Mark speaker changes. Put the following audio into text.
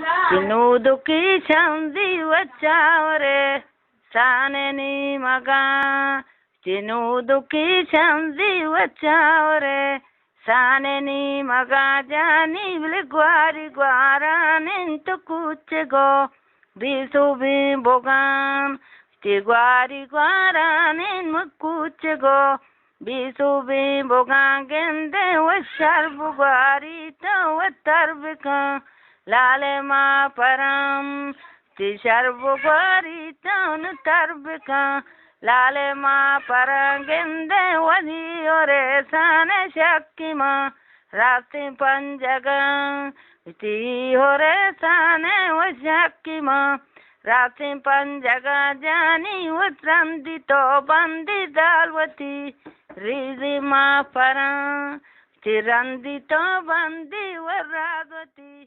Speaker 1: Tinuduki chandi wachawre saneni maga. Tinuduki chandi wachawre saneni maga. Jani bile gwari gwara nintu kuchego bisu bimbogan. Ti gwari gwara nin mukuchego bisu bimbogan. Gende washarbu gwari to watarbika. Lale ma param ti sharbu gwari taun tarbika. Lale ma param gende wadi ore sane shakima. Rati panjaga ti ore sane washakima. Rati panjaga jani utrandi to bandi dalwati. Rizi ma param tirandi to bandi waradwati.